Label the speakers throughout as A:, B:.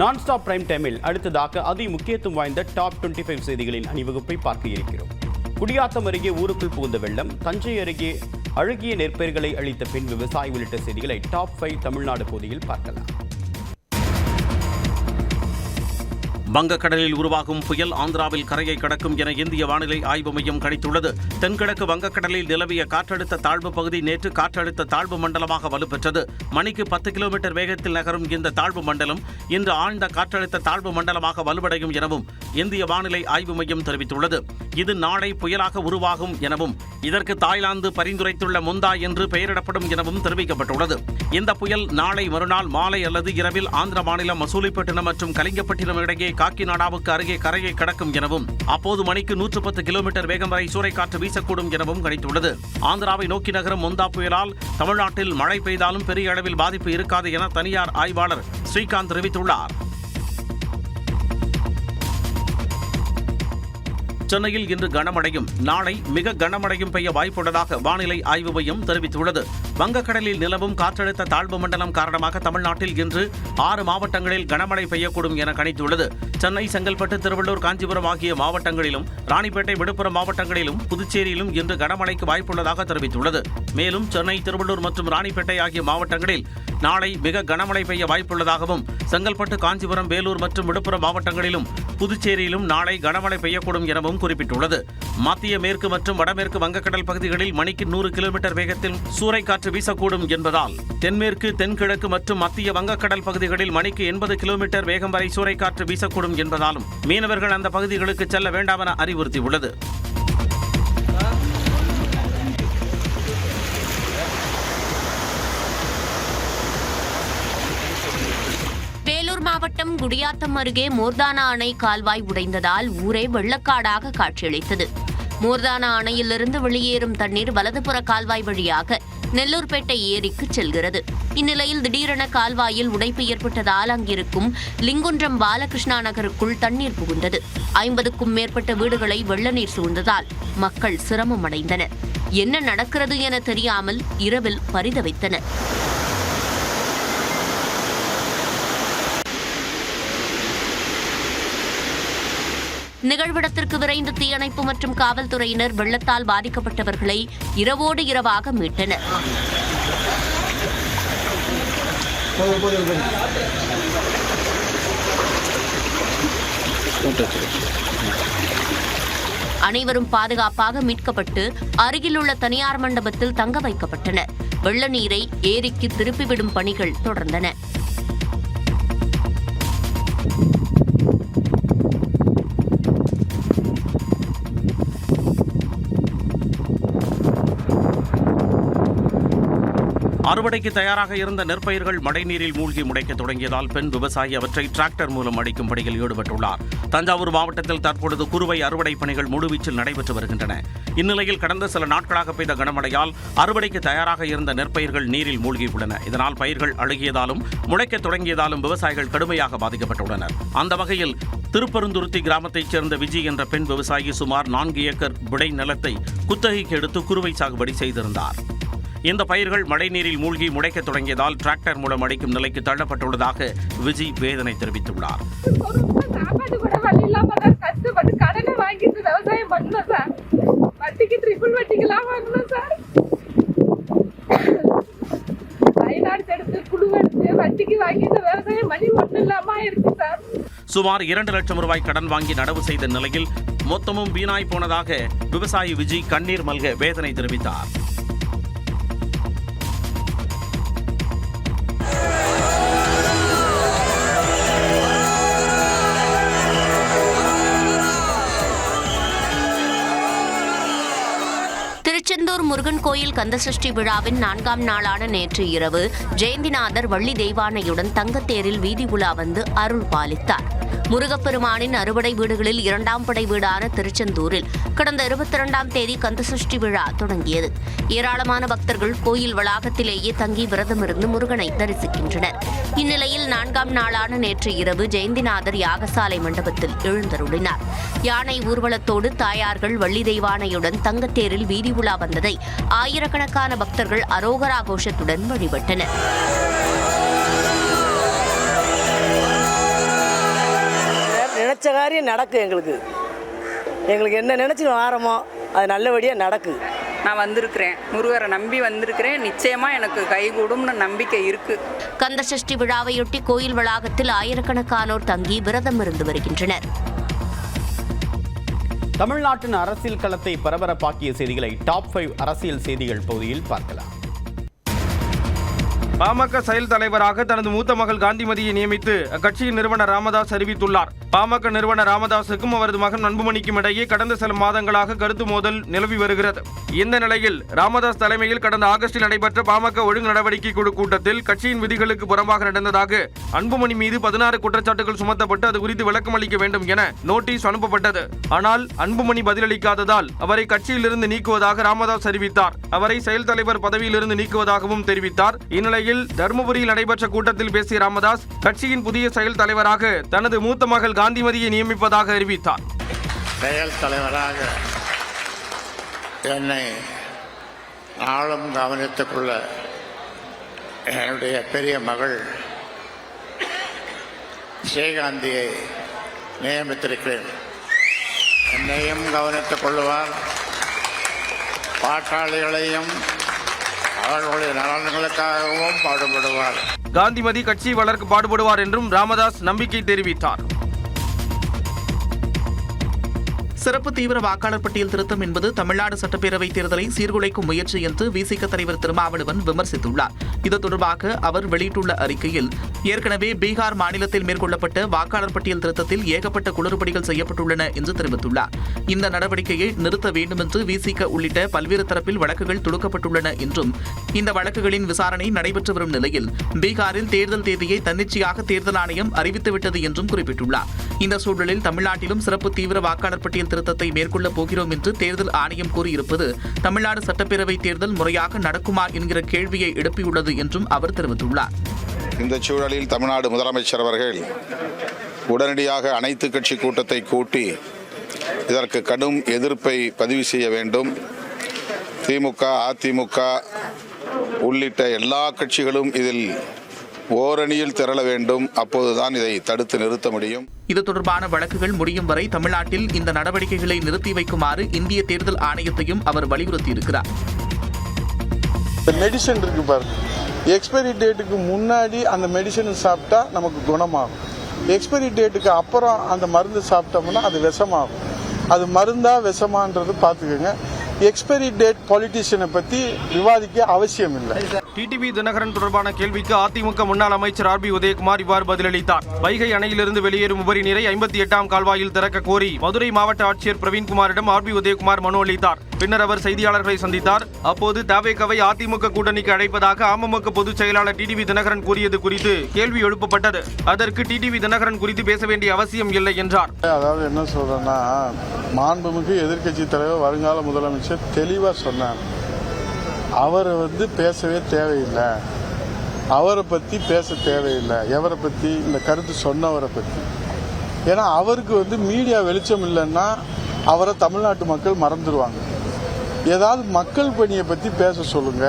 A: நான் stop prime டைமில் அடுத்ததாக அதி முக்கியத்துவம் வாய்ந்த டாப் 25 செய்திகளின் அணிவகுப்பை பார்க்க இருக்கிறோம். குடியாத்தம் அருகே ஊருக்குள் புகுந்த வெள்ளம், தஞ்சை அருகே அழுகிய நெற்பயிர்களை அளித்த பெண் விவசாயி உள்ளிட்ட செய்திகளை டாப் 5 தமிழ்நாடு பகுதியில் பார்க்கலாம்.
B: வங்கக்கடலில் உருவாகும் புயல் ஆந்திராவில் கரையை கடக்கும் என இந்திய வானிலை ஆய்வு மையம் கணித்துள்ளது. தென்கிழக்கு வங்கக்கடலில் நிலவிய காற்றழுத்த தாழ்வு பகுதி நேற்று காற்றழுத்த தாழ்வு மண்டலமாக வலுப்பெற்றது. மணிக்கு 10 கிலோமீட்டர் வேகத்தில் நகரும் இந்த தாழ்வு மண்டலம் இன்று ஆழ்ந்த காற்றழுத்த தாழ்வு மண்டலமாக வலுவடையும் எனவும் இந்திய வானிலை ஆய்வு மையம் தெரிவித்துள்ளது. இது நாளை புயலாக உருவாகும் எனவும் இதற்கு தாய்லாந்து பரிந்துரைத்துள்ள முந்தா என்று பெயரிடப்படும் எனவும் தெரிவிக்கப்பட்டுள்ளது. இந்த புயல் நாளை மறுநாள் மாலை அல்லது இரவில் ஆந்திர மாநிலம் மசூலிப்பட்டினம் மற்றும் கலிங்கப்பட்டினம் இடையே காக்கிநாடாவுக்கு அருகே கரையை கடக்கும் எனவும் அப்போது மணிக்கு 110 கிலோமீட்டர் வேகம் வரை சூறைக்காற்று வீசக்கூடும் எனவும் கணித்துள்ளது. ஆந்திராவை நோக்கி நகரும் முந்தா புயலால் தமிழ்நாட்டில் மழை பெய்தாலும் பெரிய அளவில் பாதிப்பு இருக்காது என தனியார் ஆய்வாளர் ஸ்ரீகாந்த் தெரிவித்துள்ளார். சென்னையில் இன்று கனமழையும் நாளை மிக கனமழையும் பெய்ய வாய்ப்புள்ளதாக வானிலை ஆய்வு மையம் தெரிவித்துள்ளது. வங்கக்கடலில் நிலவும் காற்றழுத்த தாழ்வு மண்டலம் காரணமாக தமிழ்நாட்டில் இன்று 6 மாவட்டங்களில் கனமழை பெய்யக்கூடும் என கணித்துள்ளது. சென்னை, செங்கல்பட்டு, திருவள்ளூர், காஞ்சிபுரம் ஆகிய மாவட்டங்களிலும், ராணிப்பேட்டை, விழுப்புரம் மாவட்டங்களிலும், புதுச்சேரியிலும் இன்று கனமழைக்கு வாய்ப்புள்ளதாக தெரிவித்துள்ளது. மேலும் சென்னை, திருவள்ளூர் மற்றும் ராணிப்பேட்டை ஆகிய மாவட்டங்களில் நாளை மிக கனமழை பெய்ய வாய்ப்புள்ளதாகவும், செங்கல்பட்டு, காஞ்சிபுரம், வேலூர் மற்றும் விழுப்புரம் மாவட்டங்களிலும், புதுச்சேரியிலும் நாளை கனமழை பெய்யக்கூடும் எனவும் குறிப்பிட்டுள்ளது. மத்திய மேற்கு மற்றும் வடமேற்கு வங்கக்கடல் பகுதிகளில் மணிக்கு 100 கிலோமீட்டர் வேகத்தில் சூறைக்காற்று வீசக்கூடும் என்பதால் தென்மேற்கு, தென்கிழக்கு மற்றும் மத்திய வங்கக்கடல் பகுதிகளில் மணிக்கு 80 கிலோமீட்டர் வேகம் வரை சூறைக்காற்று வீசக்கூடும் என்பதாலும் மீனவர்கள் அந்த பகுதிகளுக்கு செல்ல வேண்டாம் என அறிவுறுத்தியுள்ளது.
C: வேலூர் மாவட்டம் குடியாத்தம் அருகே மோர்தானா அணை கால்வாய் உடைந்ததால் ஊரே வெள்ளக்காடாக காட்சியளித்தது. மோர்தானா அணையிலிருந்து வெளியேறும் தண்ணீர் வலதுபுற கால்வாய் வழியாக நெல்லூர்பேட்டை ஏரிக்கு செல்கிறது. இந்நிலையில் திடீரென கால்வாயில் உடைப்பு ஏற்பட்டதால் அங்கிருக்கும் லிங்குன்றம் பாலகிருஷ்ணா நகருக்குள் தண்ணீர் புகுந்தது. 50க்கும் மேற்பட்ட வீடுகளை வெள்ள நீர் சூழ்ந்ததால் மக்கள் சிரமம் அடைந்தனர். என்ன நடக்கிறது என தெரியாமல் இரவில் பரிதவித்தனர். நிகழ்விடத்திற்கு விரைந்த தீயணைப்பு மற்றும் காவல்துறையினர் வெள்ளத்தால் பாதிக்கப்பட்டவர்களை இரவோடு இரவாக மீட்டனர். அனைவரும் பாதுகாப்பாக மீட்கப்பட்டு அருகிலுள்ள தனியார் மண்டபத்தில் தங்க வைக்கப்பட்டனர். வெள்ள நீரை ஏரிக்கு திருப்பிவிடும் பணிகள் தொடர்ந்தன.
B: அறுவடைக்கு தயாராக இருந்த நெற்பயிர்கள் மழைநீரில் மூழ்கி முடைக்க தொடங்கியதால் பெண் விவசாயி அவற்றை டிராக்டர் மூலம் அடிக்கும் பணியில் ஈடுபட்டுள்ளார். தஞ்சாவூர் மாவட்டத்தில் தற்பொழுது குறுவை அறுவடை பணிகள் முழுவீச்சில் நடைபெற்று வருகின்றன. இந்நிலையில் கடந்த சில நாட்களாக பெய்த கனமழையால் அறுவடைக்கு தயாராக இருந்த நெற்பயிர்கள் நீரில் மூழ்கியுள்ளன. இதனால் பயிர்கள் அழுகியதாலும் முளைக்க தொடங்கியதாலும் விவசாயிகள் கடுமையாக பாதிக்கப்பட்டுள்ளனர். அந்த வகையில் திருப்பருந்துருத்தி கிராமத்தைச் சேர்ந்த விஜய் என்ற பெண் விவசாயி சுமார் 4 ஏக்கர் விடை நிலத்தை குத்தகைக்கு எடுத்து குறுவை சாகுபடி செய்திருந்தார். இந்த பயிர்கள் மழைநீரில் மூழ்கி முளைக்க தொடங்கியதால் டிராக்டர் மூலம் அடிக்கும் நிலைக்கு தள்ளப்பட்டுள்ளதாக விஜய் வேதனை தெரிவித்துள்ளார். சுமார் 2 லட்சம் ரூபாய் கடன் வாங்கி நடவு செய்த நிலையில் மொத்தமும் வீணாய் போனதாக விவசாயி விஜய் கண்ணீர் மல்க வேதனை தெரிவித்தார்.
C: திருச்செந்தூர் முருகன் கோயில் கந்தசஷ்டி விழாவின் 4ஆம் நாளான நேற்று இரவு ஜெயந்திநாதர் வள்ளி தெய்வானையுடன் தங்கத்தேரில் வீதி உலா வந்து அருள் பாலித்தார். முருகப்பெருமானின் அறுபடை வீடுகளில் 2ஆம் படை வீடான திருச்செந்தூரில் கடந்த 22ஆம் தேதி கந்தசஷ்டி விழா தொடங்கியது. ஏராளமான பக்தர்கள் கோயில் வளாகத்திலேயே தங்கி விரதமிருந்து முருகனை தரிசிக்கின்றனர். இந்நிலையில் 4ஆம் நாளான நேற்று இரவு ஜெயந்திநாதர் யாகசாலை மண்டபத்தில் எழுந்தருளினார். யானை ஊர்வலத்தோடு தாயார்கள் வள்ளி தெய்வானையுடன் தங்கத்தேரில் வீதி உலா வந்ததை ஆயிரக்கணக்கான பக்தர்கள் அரோகரா கோஷத்துடன் வழிபட்டனர்.
D: நினச்ச காரியம் நடக்கும். எங்களுக்கு என்ன நினச்சி வாரமோ அது நல்லபடியாக நடக்கு.
E: நான் வந்திருக்கிறேன், முருகரை நம்பி வந்திருக்கிறேன். நிச்சயமாக எனக்கு கைகூடும்னு நம்பிக்கை இருக்குது.
C: கந்தசஷ்டி விழாவையொட்டி கோயில் வளாகத்தில் ஆயிரக்கணக்கானோர் தங்கி விரதம் இருந்து வருகின்றனர்.
A: தமிழ்நாட்டின் அரசியல் களத்தை பரபரப்பாக்கிய செய்திகளை டாப் 5 அரசியல் செய்திகள் பகுதியில் பார்க்கலாம்.
F: பாமக செயல் தலைவராக தனது மூத்த மகள் காந்திமதியை நியமித்து அக்கட்சியின் நிறுவனர் ராமதாஸ் அறிவித்துள்ளார். பாமக நிறுவனர் ராமதாஸுக்கும் அவரது மகன் அன்புமணிக்கும் இடையே கடந்த சில மாதங்களாக கருத்து மோதல் நிலவி வருகிறது. இந்த நிலையில் ராமதாஸ் தலைமையில் கடந்த ஆகஸ்டில் நடைபெற்ற பாமக ஒழுங்கு நடவடிக்கை குழு கூட்டத்தில் கட்சியின் விதிகளுக்கு புறம்பாக நடந்ததாக அன்புமணி மீது 16 குற்றச்சாட்டுகள் சுமத்தப்பட்டு அது குறித்து விளக்கம் அளிக்க வேண்டும் என நோட்டீஸ் அனுப்பப்பட்டது. ஆனால் அன்புமணி பதிலளிக்காததால் அவரை கட்சியிலிருந்து நீக்குவதாக ராமதாஸ் அறிவித்தார். அவரை செயல் தலைவர் பதவியிலிருந்து நீக்குவதாகவும் தெரிவித்தார். இந்நிலையில் தர்மபுரியில் நடைபெற்ற கூட்டத்தில் பேசிய ராமதாஸ் கட்சியின் புதிய செயல் தலைவராக தனது மூத்த மகள் காந்திமதியை நியமிப்பதாக அறிவித்தார்.
G: செயல் தலைவராக என்னை ஆளும் கவனித்துக் கொள்ள என்னுடைய பெரிய மகள் ஸ்ரீகாந்தியை நியமித்திருக்கிறேன். என்னையும் கவனித்துக் கொள்ளுவார், பாட்டாளிகளையும் அவர்களுடைய நலன்களுக்காகவும் பாடுபடுவார்.
F: காந்திமதி கட்சி வளர்க்க பாடுபடுவார் என்றும் ராமதாஸ் நம்பிக்கை தெரிவித்தார்.
H: சிறப்பு தீவிர வாக்காளர் பட்டியல் திருத்தம் என்பது தமிழ்நாடு சட்டப்பேரவைத் தேர்தலை சீர்குலைக்கும் முயற்சி என்று விசிக தலைவர் திருமாவளவன் விமர்சித்துள்ளார். இது தொடர்பாக அவர் வெளியிட்டுள்ள அறிக்கையில், ஏற்கனவே பீகார் மாநிலத்தில் மேற்கொள்ளப்பட்ட வாக்காளர் பட்டியல் திருத்தத்தில் ஏகப்பட்ட குளறுபடிகள் செய்யப்பட்டுள்ளன என்று தெரிவித்துள்ளார். இந்த நடவடிக்கையை நிறுத்த வேண்டும் என்று விசிக உள்ளிட்ட பல்வேறு தரப்பில் வழக்குகள் தொடுக்கப்பட்டுள்ளன என்றும், இந்த வழக்குகளின் விசாரணை நடைபெற்று வரும் நிலையில் பீகாரில் தேர்தல் தேதியை தன்னிச்சையாக தேர்தல் ஆணையம் அறிவித்துவிட்டது என்றும் குறிப்பிட்டுள்ளார். இந்த சூழலில் தமிழ்நாட்டிலும் சிறப்பு தீவிர வாக்காளர் பட்டியல் திருத்தத்தை மேற்கொள்ளப் போகிறோம் என்று தேர்தல் ஆணையம் கூறியிருப்பது தமிழ்நாடு சட்டப்பேரவை தேர்தல் முறையாக நடக்குமா என்கிற கேள்வியை எழுப்பியுள்ளது என்றும் அவர் தெரிவித்துள்ளார்.
I: இந்த சூழலில் தமிழ்நாடு முதலமைச்சர் அவர்கள் உடனடியாக அனைத்து கட்சி கூட்டத்தை கூட்டி இதற்கு கடும் எதிர்ப்பை பதிவு செய்ய வேண்டும். திமுக, அதிமுக உள்ளிட்ட எல்லா கட்சிகளும் இதில் ஓரணியில் திரள வேண்டும். அப்போதுதான் இதை தடுத்து நிறுத்த முடியும்.
H: இது தொடர்பான வழக்குகள் முடியும் வரை தமிழ்நாட்டில் இந்த நடவடிக்கைகளை நிறுத்தி வைக்குமாறு இந்திய தேர்தல் ஆணையத்தையும் அவர் வலியுறுத்தியிருக்கிறார்.
J: மெடிசன் இருக்கு பாருங்க, எக்ஸ்பைரி டேட்டுக்கு முன்னாடி அந்த மெடிசன் சாப்பிட்டா நமக்கு குணமாகும். எக்ஸ்பைரி டேட்டுக்கு அப்புறம் அந்த மருந்து சாப்பிட்டோம்னா அது விஷமாகும். அது மருந்தா விஷமான்றது பார்த்துக்கோங்க. எக்ஸ்பைரி டேட் பாலிட்டிஷியனை பற்றி விவாதிக்க அவசியம் இல்லை.
F: டிடிவி தினகரன் தொடர்பான கேள்விக்கு அதிமுக முன்னாள் அமைச்சர் ஆர்பி உதயகுமார் இவ்வாறு பதிலளித்தார். வைகை அணையிலிருந்து வெளியேறும் உபரி நீரை 58ஆம் கால்வாயில் திறக்க கோரி மதுரை மாவட்ட ஆட்சியர் பிரவீன்குமாரிடம் ஆர்பி உதயகுமார் மனு அளித்தார். பின்னர் அவர் செய்தியாளர்களை சந்தித்தார். அப்போது தவேகவை அதிமுக கூட்டணிக்கு அழைப்பதாக அமமுக பொதுச் செயலாளர் டிடிவி தினகரன் கூறியது குறித்து கேள்வி எழுப்பப்பட்டது. அதற்கு டிடிவி தினகரன் குறித்து பேச வேண்டிய அவசியம் இல்லை என்றார்.
J: அதாவது என்ன சொல்றேன்னா, மாண்புமிகு எதிர்க்கட்சி தலைவர் வருங்கால முதலமைச்சர் தெளிவாக சொன்னார், அவரை பேசவே தேவையில்லை, அவரை பற்றி பேச தேவையில்லை. எவரை பற்றி? இந்த கருத்து சொன்னவரை பற்றி. ஏன்னா அவருக்கு மீடியா வெளிச்சம் இல்லைன்னா அவரை தமிழ்நாட்டு மக்கள் மறந்துடுவாங்க. ஏதாவது மக்கள் பணியை பற்றி பேச சொல்லுங்க,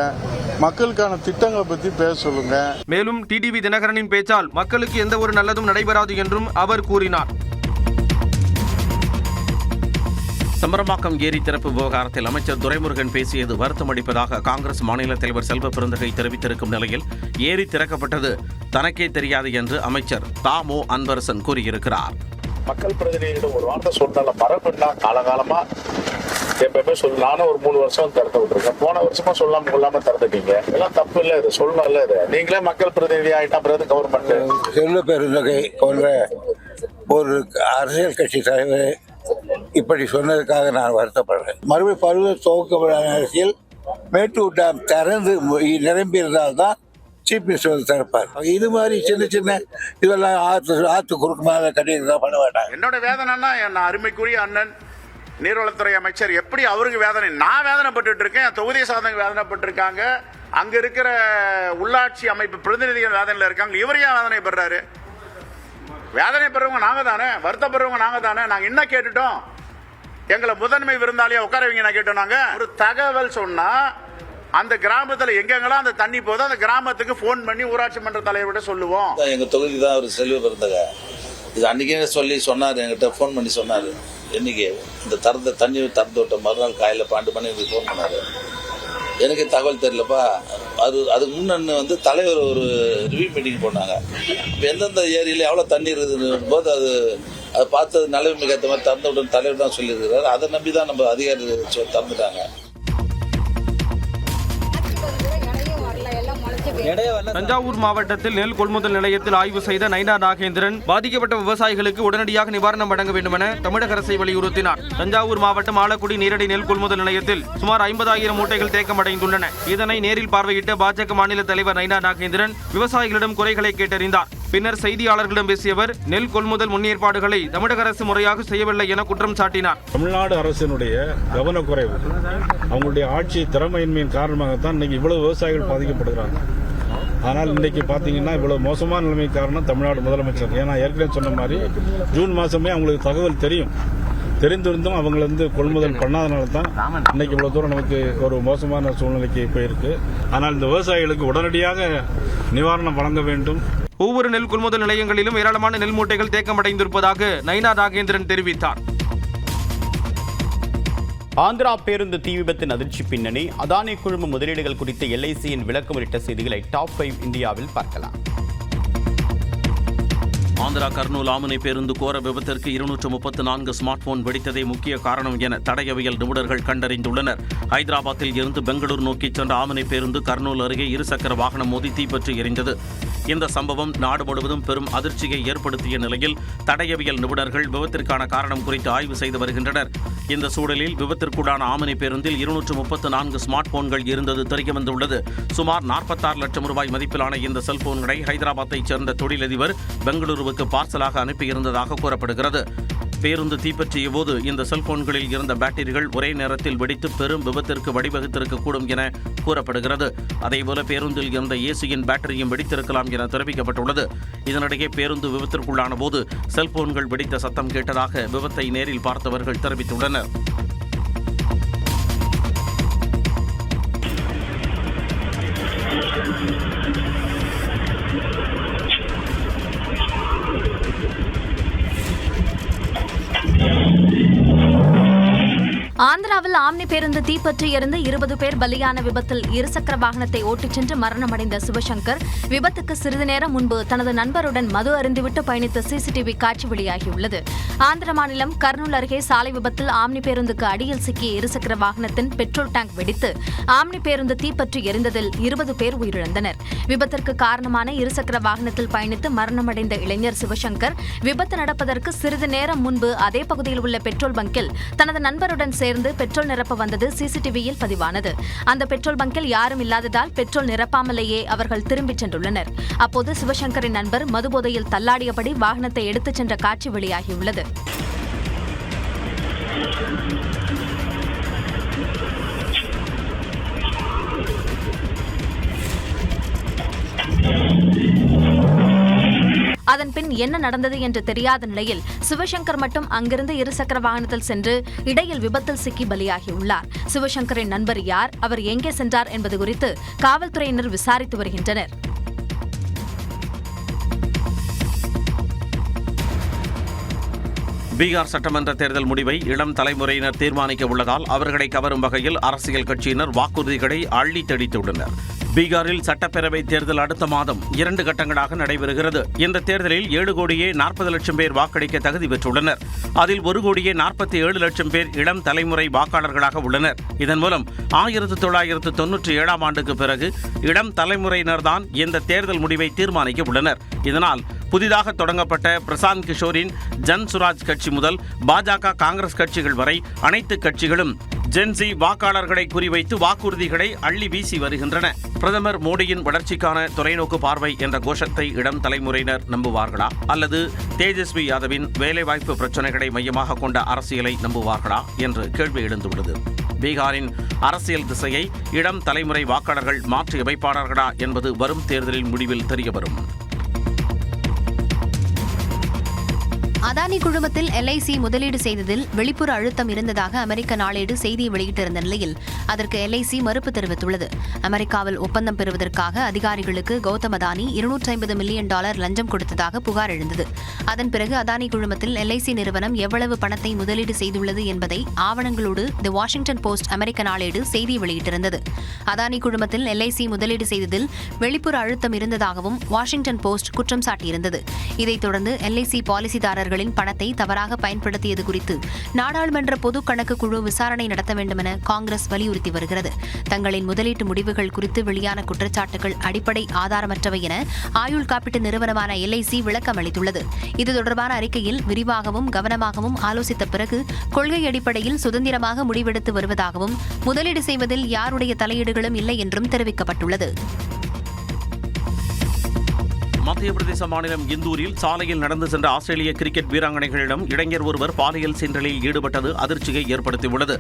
J: மக்களுக்கான திட்டங்களை பற்றி பேச சொல்லுங்க.
F: மேலும் டிடிவி தினகரனின் பேச்சால் மக்களுக்கு எந்த ஒரு நல்லதும் நடைபெறாது என்றும் அவர் கூறினார்.
B: சம்பரம்பாக்கம் ஏரி திறப்பு விவகாரத்தில் அமைச்சர் துரைமுருகன் பேசியது வருத்தம் அளிப்பதாக காங்கிரஸ் மாநில தலைவர் செல்வ பெருந்தகை தெரிவித்திருக்கும் நிலையில் ஏரி திறக்கப்பட்டது தனக்கே தெரியாது என்று அமைச்சர் தாமோ அன்பரசன் கூறியிருக்கிறார்.
K: மக்கள் பிரதிநிதிகளிடம் ஒரு வார்த்தை சொன்னால மரபுன்னா காலகாலமா எப்பவுமே நானும் ஒரு 3 வருஷம் திறந்து விட்டுருக்கேன். போன வருஷமா சொல்லாம திறந்துட்டீங்க. எல்லாம் தப்பு இல்லை, இது சொல்லணும்ல. இது நீங்களே மக்கள் பிரதிநிதி ஆயிட்டா பிறகு கவர்மெண்ட்.
L: செல்வ பெருந்தகை போன்ற ஒரு அரசியல் கட்சி தலைவர் இப்படி சொன்னதுக்காக நான் வருத்தப்படுறேன். மறுபடியும் பருவ துவக்கப்படாத அரசியல் மேட்டூர் டேம் திறந்து நிரம்பி இருந்தால்தான் சீஃப் மினிஸ்டர் திறப்பார். இது மாதிரி சின்ன இதெல்லாம் ஆத்து குறுக்கு மேல கட்டியிருந்தா பண்ண மாட்டாங்க.
K: என்னோட வேதனைன்னா என் அருமைக்குரிய அண்ணன் நீர்வளத்துறை அமைச்சர் எப்படி அவருக்கு வேதனை, நான் வேதனைப்பட்டு இருக்கேன், என் தொகுதி சாதனை வேதனைப்பட்டு இருக்காங்க, அங்க இருக்கிற உள்ளாட்சி அமைப்பு பிரதிநிதிகள் வேதனையில் இருக்காங்க. இவர் ஏன் வேதனைப்படுறாரு? வேதனை பெறவங்க நாங்க தானே, வருத்தப்படுறவங்க நாங்க தானே. நாங்க என்ன கேட்டுட்டோம்? எங்களை முதன்மை விருந்தாளியா உட்கார வைங்க கேட்டோம். நாங்க ஒரு தகவல் சொன்னா அந்த கிராமத்துல எங்கெங்கெல்லாம் அந்த தண்ணி போதோ அந்த கிராமத்துக்கு போன் பண்ணி ஊராட்சி மன்ற தலைவர்கிட்ட சொல்லுவோம்.
L: எங்க தொகுதி தான் அவர் செல்வ பெருந்தகை.
M: இது அன்றைக்கே சொன்னார், என்கிட்ட ஃபோன் பண்ணி சொன்னார். என்றைக்கு இந்த தண்ணி திறந்து விட்ட மறுநாள் காலையில் 12 மணிக்கு ஃபோன் பண்ணார். எனக்கு தகவல் தெரியலப்பா. அதுக்கு முன்னே தலைவர் ஒரு ரிவ்யூ மீட்டிங் போனாங்க. இப்போ எந்தெந்த ஏரியில் எவ்வளோ தண்ணி இருக்குதுன்னு போது அது பார்த்து நிலைமைக்கு ஏற்ற மாதிரி திறந்து விட்டு தலைவர் தான் சொல்லியிருக்கிறார். அதை நம்பி தான் நம்ம அதிகாரி திறந்துட்டாங்க.
F: தஞ்சாவூர் மாவட்டத்தில் நெல் கொள்முதல் நிலையத்தில் ஆய்வு செய்த நைனா நாகேந்திரன் பாதிக்கப்பட்ட விவசாயிகளுக்கு உடனடியாக நிவாரணம் வழங்க வேண்டும் என தமிழக அரசை வலியுறுத்தினார். தஞ்சாவூர் மாவட்டம் ஆலக்குடி நேரடி நெல் கொள்முதல் நிலையத்தில் சுமார் 50,000 மூட்டைகள் தேக்கமடைந்துள்ளன. இதனை நேரில் பார்வையிட்ட பாஜக மாநில தலைவர் நைனா நாகேந்திரன் விவசாயிகளிடம் குறைகளை கேட்டறிந்தார். பின்னர் செய்தியாளர்களிடம் பேசிய அவர் நெல் கொள்முதல் முன்னேற்பாடுகளை தமிழக அரசு முறையாக செய்யவில்லை என குற்றம் சாட்டினார்.
N: தமிழ்நாடு அரசினுடைய கவனக்குறைவு, அவங்களுடைய ஆட்சி திறமையின்மையின் காரணமாகத்தான் இன்னைக்கு இவ்வளவு விவசாயிகள் பாதிக்கப்படுகிறாங்க. ஆனால் இன்றைக்கி பார்த்தீங்கன்னா இவ்வளோ மோசமான நிலைமை காரணம் தமிழ்நாடு முதலமைச்சர். ஏன்னா ஏற்கனவே சொன்ன மாதிரி ஜூன் மாதமே அவங்களுக்கு தகவல் தெரிந்திருந்தும் அவங்க கொள்முதல் பண்ணாதனால தான் இன்னைக்கு இவ்வளோ தூரம் நமக்கு ஒரு மோசமான சூழ்நிலைக்கு போயிருக்கு. ஆனால் இந்த விவசாயிகளுக்கு உடனடியாக நிவாரணம் வழங்க வேண்டும்.
F: ஒவ்வொரு நெல் கொள்முதல் நிலையங்களிலும் ஏராளமான நெல் மூட்டைகள் தேக்கமடைந்திருப்பதாக நைனா நாகேந்திரன் தெரிவித்தார்.
A: ஆந்திரா பேருந்து தீ விபத்தின் அதிர்ச்சி பின்னணி, அதானி குழும முதலீடுகள் குறித்த LICயின் விளக்கம் உள்ளிட்ட செய்திகளை டாப் 5 இந்தியாவில் பார்க்கலாம்.
B: ஆந்திரா கர்னூல் ஆமணி பேருந்து கோர விபத்திற்கு 234 ஸ்மார்ட் போன் வெடித்ததே முக்கிய காரணம் என தடயவியல் நிபுணர்கள் கண்டறிந்துள்ளனர். ஹைதராபாத்தில் இருந்து பெங்களூர் நோக்கி சென்ற ஆமணி பேருந்து கர்னூல் அருகே இருசக்கர வாகனம் மோதி தீப்பற்றி எரிந்தது. இந்த சம்பவம் நாடு முழுவதும் பெரும் அதிர்ச்சியை ஏற்படுத்திய நிலையில் தடயவியல் நிபுணர்கள் விபத்திற்கான காரணம் குறித்து ஆய்வு செய்து வருகின்றனர். இந்த சூழலில் விபத்திற்குடான ஆமணி பேருந்தில் 234 ஸ்மார்ட் போன்கள் இருந்தது தெரியவந்துள்ளது. சுமார் 46 லட்சம் ரூபாய் மதிப்பிலான இந்த செல்போன்களை ஹைதராபாத்தைச் சேர்ந்த தொழிலதிபர் பெங்களூருவுக்கு பார்சலாக அனுப்பியிருந்ததாக கூறப்படுகிறது. பேருந்து தீப்பற்றிய போது இந்த செல்போன்களில் இருந்த பேட்டரிகள் ஒரே நேரத்தில் வெடித்து பெரும் விபத்திற்கு வழிவகுத்திருக்கக்கூடும் என கூறப்படுகிறது. அதேபோல பேருந்தில் இருந்த ஏசியின் பேட்டரியும் வெடித்திருக்கலாம் என தெரிவிக்கப்பட்டுள்ளது. இதனிடையே பேருந்து விபத்திற்குள்ளான போது செல்போன்கள் வெடித்த சத்தம் கேட்டதாக விபத்தை நேரில் பார்த்தவர்கள் தெரிவித்துள்ளனர்.
O: ஆந்திராவில் ஆம்னி பேருந்து தீப்பற்றி எரிந்து 20 பேர் பலியான விபத்தில் இருசக்கர வாகனத்தை ஓட்டிச் சென்று மரணமடைந்த சிவசங்கர் விபத்துக்கு சிறிது நேரம் முன்பு தனது நண்பருடன் மது அருந்திவிட்டு பயணித்த CCTV காட்சி வெளியாகியுள்ளது. ஆந்திர மாநிலம் கர்னூல் அருகே சாலை விபத்தில் ஆம்னி பேருந்துக்கு அடியில் சிக்கிய இருசக்கர வாகனத்தின் பெட்ரோல் டேங்க் வெடித்து ஆம்னி பேருந்து தீப்பற்றி எரிந்ததில் 20 பேர் உயிரிழந்தனர். விபத்திற்கு காரணமான இருசக்கர வாகனத்தில் பயணித்து மரணமடைந்த இளைஞர் சிவசங்கர் விபத்து நடப்பதற்கு சிறிது நேரம் முன்பு அதே பகுதியில் உள்ள பெட்ரோல் பங்கில் தனது நண்பருடன் சேர்ந்து பெட்ரோல் நிரப்ப வந்தது CCTVயில் பதிவானது. அந்த பெட்ரோல் பங்கில் யாரும் இல்லாததால் பெட்ரோல் நிரப்பாமலேயே அவர்கள் திரும்பிச் சென்றுள்ளனர். அப்போது சிவசங்கரின் நண்பர் மதுபோதையில் தள்ளாடியபடி வாகனத்தை எடுத்துச் சென்ற காட்சி வெளியாகியுள்ளது. அதன்பின் என்ன நடந்தது என்று தெரியாத நிலையில் சிவசங்கர் மட்டும் அங்கிருந்து இருசக்கர வாகனத்தில் சென்று இடையில் விபத்தில் சிக்கி பலியாகியுள்ளார். சிவசங்கரின் நண்பர் யார், அவர் எங்கே சென்றார் என்பது குறித்து காவல்துறையினர் விசாரித்து வருகின்றனர்.
B: பீகார் சட்டமன்ற தேர்தல் முடிவை இளம் தலைமுறையினர் தீர்மானிக்க உள்ளதால் அவர்களை கவரும் வகையில் அரசியல் கட்சியினர் வாக்குறுதிகளை அள்ளி தெளித்துள்ளனர். பீகாரில் சட்டப்பேரவை தேர்தல் அடுத்த மாதம் 2 கட்டங்களாக நடைபெறுகிறது. இந்த தேர்தலில் 7,40,00,000 பேர் வாக்களிக்க தகுதி பெற்றுள்ளனர். அதில் 1,47,00,000 பேர் இளம் தலைமுறை வாக்காளர்களாக உள்ளனர். இதன் மூலம் 1997ஆம் ஆண்டுக்கு பிறகு இளம் தலைமுறையினர்தான் இந்த தேர்தல் முடிவை தீர்மானிக்க உள்ளனர். இதனால் புதிதாக தொடங்கப்பட்ட பிரசாந்த் கிஷோரின் ஜன் சுராஜ் கட்சி முதல் பாஜக, காங்கிரஸ் கட்சிகள் வரை அனைத்து கட்சிகளும் ஜென்சி வாக்காளர்களை குறிவைத்து வாக்குறுதிகளை அள்ளி வீசி வருகின்றன. பிரதமர் மோடியின் வளர்ச்சிக்கான தொலைநோக்கு பார்வை என்ற கோஷத்தை இளம் தலைமுறையினர் நம்புவார்களா அல்லது தேஜஸ்வி யாதவின் வேலைவாய்ப்பு பிரச்சினைகளை மையமாக கொண்ட அரசியலை நம்புவார்களா என்று கேள்வி எழுந்துள்ளது. பீகாரின் அரசியல் திசையை இளம் தலைமுறை வாக்காளர்கள் மாற்றி அமைப்பாளர்களா என்பது வரும் தேர்தலின் முடிவில் தெரியவரும்.
O: அதானி குழுமத்தில் LIC முதலீடு செய்ததில் வெளிப்புற அழுத்தம் இருந்ததாக அமெரிக்க நாளேடு செய்தியை வெளியிட்டிருந்த நிலையில் அதற்கு LIC மறுப்பு தெரிவித்துள்ளது. அமெரிக்காவில் ஒப்பந்தம் பெறுவதற்காக அதிகாரிகளுக்கு கௌதம் அதானி $250 மில்லியன் லஞ்சம் கொடுத்ததாக புகார் எழுந்தது. அதன் பிறகு அதானி குழுமத்தில் LIC நிறுவனம் எவ்வளவு பணத்தை முதலீடு செய்துள்ளது என்பதை ஆவணங்களோடு தி வாஷிங்டன் போஸ்ட் அமெரிக்க நாளேடு செய்தியை வெளியிட்டிருந்தது. அதானி குழுமத்தில் LIC முதலீடு செய்ததில் வெளிப்புற அழுத்தம் இருந்ததாகவும் வாஷிங்டன் போஸ்ட் குற்றம் சாட்டியிருந்தது. இதைத் தொடர்ந்து LIC பாலிசிதாரர்களின் பணத்தை தவறாக பயன்படுத்தியது குறித்து நாடாளுமன்ற பொது கணக்கு குழு விசாரணை நடத்த வேண்டும் என காங்கிரஸ் வலியுறுத்தி வருகிறது. தங்களின் முதலீட்டு முடிவுகள் குறித்து வெளியான குற்றச்சாட்டுகள் அடிப்படை ஆதாரமற்றவை என ஆயுள் காப்பீட்டு நிறுவனமான LIC விளக்கம் அளித்துள்ளது. இது தொடர்பான அறிக்கையில் விரிவாகவும் கவனமாகவும் ஆலோசித்த பிறகு கொள்கை அடிப்படையில் சுதந்திரமாக முடிவெடுத்து வருவதாகவும் முதலீடு செய்வதில் யாருடைய தலையீடுகளும் இல்லை என்றும் தெரிவிக்கப்பட்டுள்ளது.
B: மத்திய பிரதேச மாநிலம் இந்தூரில் சாலையில் நடந்து சென்ற ஆஸ்திரேலிய கிரிக்கெட் வீராங்கனைகளிடம் இளைஞர் ஒருவர் பாலியல் சீண்டலில் ஈடுபட்டது அதிர்ச்சியை ஏற்படுத்தியுள்ளது.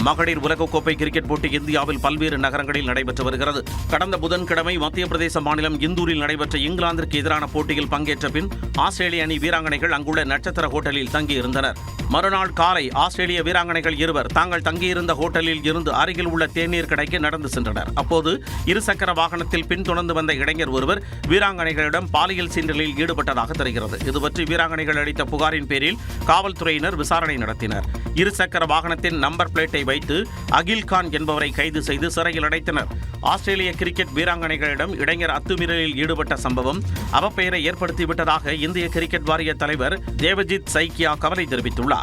B: மகளிர் உலகக்கோப்பை கிரிக்கெட் போட்டி இந்தியாவில் பல்வேறு நகரங்களில் நடைபெற்று வருகிறது. கடந்த புதன்கிழமை மத்திய பிரதேச மாநிலம் இந்தூரில் நடைபெற்ற இங்கிலாந்திற்கு எதிரான போட்டியில் பங்கேற்ற பின் ஆஸ்திரேலிய அணி வீராங்கனைகள் அங்குள்ள நட்சத்திர ஹோட்டலில் தங்கியிருந்தனர். மறுநாள் காலை ஆஸ்திரேலிய வீராங்கனைகள் இருவர் தாங்கள் தங்கியிருந்த ஹோட்டலில் இருந்து அருகில் உள்ள தேநீர் கடைக்கு நடந்து சென்றனர். அப்போது இருசக்கர வாகனத்தில் பின்தொடர்ந்து வந்த இளைஞர் ஒருவர் வீராங்கனைகளிடம் பாலியல் சீண்டலில் ஈடுபட்டதாக தெரிகிறது. இதுபற்றி வீராங்கனைகள் அளித்த புகாரின் பேரில் காவல்துறையினர் விசாரணை நடத்தினர். இருசக்கர வாகனத்தின் நம்பர் பிளேட்டை வைத்து அகில்கான் என்பவரை கைது செய்து சிறையில் அடைத்தனர். ஆஸ்திரேலிய கிரிக்கெட் வீராங்கனைகளிடம் இளைஞர் அத்துமீறலில் ஈடுபட்ட சம்பவம் அவப்பெயரை ஏற்படுத்திவிட்டதாக இந்திய கிரிக்கெட் வாரிய தலைவர் தேவஜித் சைக்கியா கவலை தெரிவித்துள்ளார்.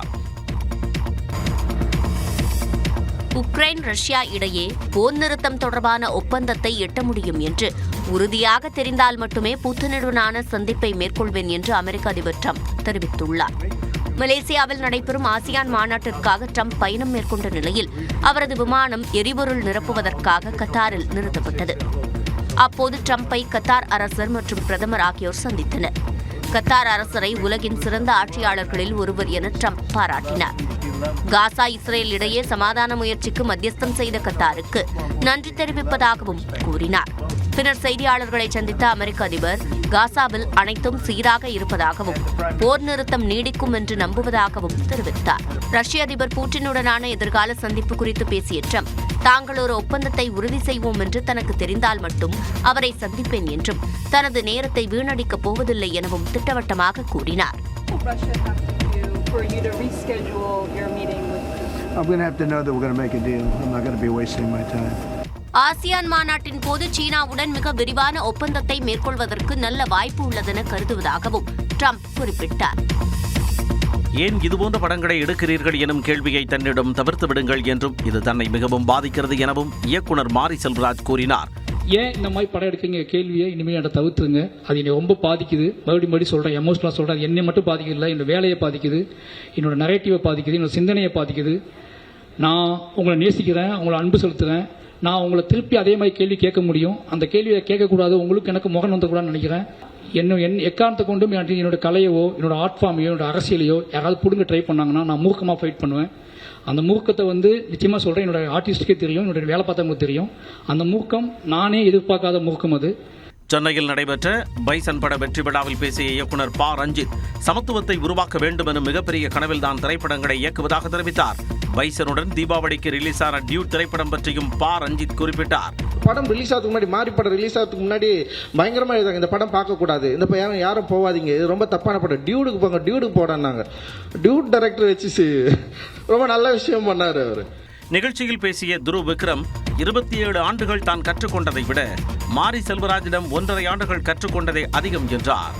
C: உக்ரைன் ரஷ்யா இடையே போர் நிறுத்தம் தொடர்பான ஒப்பந்தத்தை எட்ட முடியும் என்று உறுதியாக தெரிந்தால் மட்டுமே புத்துணர்வுடனான சந்திப்பை மேற்கொள்வேன் என்று அமெரிக்க அதிபர் ட்ரம்ப் தெரிவித்துள்ளார். மலேசியாவில் நடைபெறும் ஆசியான் மாநாட்டிற்காக ட்ரம்ப் பயணம் மேற்கொண்ட நிலையில் அவரது விமானம் எரிபொருள் நிரப்புவதற்காக கத்தாரில் நிறுத்தப்பட்டது. அப்போது ட்ரம்பை கத்தார் அரசர் மற்றும் பிரதமர் ஆகியோர் சந்தித்தனர். கத்தார் அரசரை உலகின் சிறந்த ஆட்சியாளர்களில் ஒருவர் என ட்ரம்ப் பாராட்டினார். காசா இஸ்ரேல் இடையே சமாதான முயற்சிக்கு மத்தியஸ்தம் செய்த கத்தாருக்கு நன்றி தெரிவிப்பதாகவும் கூறினார். பின்னர் செய்தியாளர்களை சந்தித்த அமெரிக்க அதிபர் காசாவில் அனைத்தும் சீராக இருப்பதாகவும் போர் நிறுத்தம் நீடிக்கும் என்று நம்புவதாகவும் தெரிவித்தார். ரஷ்ய அதிபர் புட்டினுடனான எதிர்கால சந்திப்பு குறித்து பேசிய ட்ரம்ப் தாங்கள் ஒரு ஒப்பந்தத்தை உறுதி செய்வோம் என்று தனக்கு தெரிந்தால் மட்டும் அவரை சந்திப்பேன் என்றும் தனது நேரத்தை வீணடிக்கப் போவதில்லை எனவும் திட்டவட்டமாக கூறினார். ஆசியான் மாநாட்டின் போது சீனாவுடன் மிக விரிவான ஒப்பந்தத்தை மேற்கொள்வதற்கு நல்ல வாய்ப்பு உள்ளதென கருதுவதாகவும் ட்ரம்ப் குறிப்பிட்டார்.
B: ஏன் இதுபோன்ற படங்களை எடுக்கிறீர்கள் எனும் கேள்வியை தன்னிடம் தவிர்த்து விடுங்கள் என்றும் இது தன்னை மிகவும் பாதிக்கிறது எனவும் இயக்குனர் மாரி செல்வராஜ் கூறினார்.
P: ஏன் இந்த மாதிரி படம் எடுக்கிறீங்க கேள்வியை இனிமேல் என்னை தவிர்த்துங்க. அது என்னை ரொம்ப பாதிக்குது. மறுபடியும் சொல்கிறேன், எமோஷனலாக சொல்கிறேன். என்னை மட்டும் பாதிக்கல, என்னோட வேலையை பாதிக்குது, என்னோட நரேட்டிவை பாதிக்குது, என்னோட சிந்தனையை பாதிக்குது. நான் உங்களை நேசிக்கிறேன், உங்களை அன்பு செலுத்துகிறேன். நான் உங்களை திருப்பி அதே மாதிரி கேள்வி கேட்க முடியும். அந்த கேள்வியை கேட்கக்கூடாது, உங்களுக்கு எனக்கு முகம் வந்துக்கூடாதுன்னு நினைக்கிறேன். எக்காரணத்தை கொண்டும் என்னோட கலையவோ என்னோட ஆர்ட் ஃபார்மையோ என்னோட அரசியலையோ யாராவது பிடுங்க ட்ரை பண்ணாங்கன்னா நான் மூர்க்கமாக ஃபைட் பண்ணுவேன். அந்த மூர்க்கத்தை நிச்சயமாக சொல்கிறேன், என்னோட ஆர்டிஸ்டுக்கே தெரியும், என்னோட வேலை பார்த்தவங்களுக்கு தெரியும். அந்த மூர்க்கம் நானே எதிர்பார்க்காத மூர்க்கம் அது.
B: சென்னையில் நடைபெற்ற பைசன் பட வெற்றி விழாவில் பேசிய இயக்குனர் ப. ரஞ்சித் சமத்துவத்தை உருவாக்க வேண்டும் எனும் மிகப்பெரிய கனவில் தான் திரைப்படங்களை இயக்குவதாக தெரிவித்தார். பைசனுடன் தீபாவளிக்கு ரிலீஸ் ஆன டியூட் திரைப்படம் பற்றியும் ப. ரஞ்சித் குறிப்பிட்டார்.
Q: படம் ரிலீஸ் ஆகிறதுக்கு முன்னாடி, மாரி படம் ரிலீஸ் ஆகிறதுக்கு முன்னாடி பயங்கரமாக எழுதாங்க, இந்த படம் பார்க்கக்கூடாது, இந்த பையன் யாரும் போகாதீங்க, இது ரொம்ப தப்பான படம், டியூடுக்கு போங்க, டியூடுக்கு போடான்னாங்க. டியூட் டைரக்டர் வச்சு ரொம்ப நல்ல விஷயம் பண்ணார் அவர்.
B: நிகழ்ச்சியில் பேசிய துருவ் விக்ரம் 27 ஆண்டுகள் தான் கற்றுக்கொண்டதை விட மாரி செல்வராஜிடம் 1.5 ஆண்டுகள் கற்றுக்கொண்டதே அதிகம் என்றார்.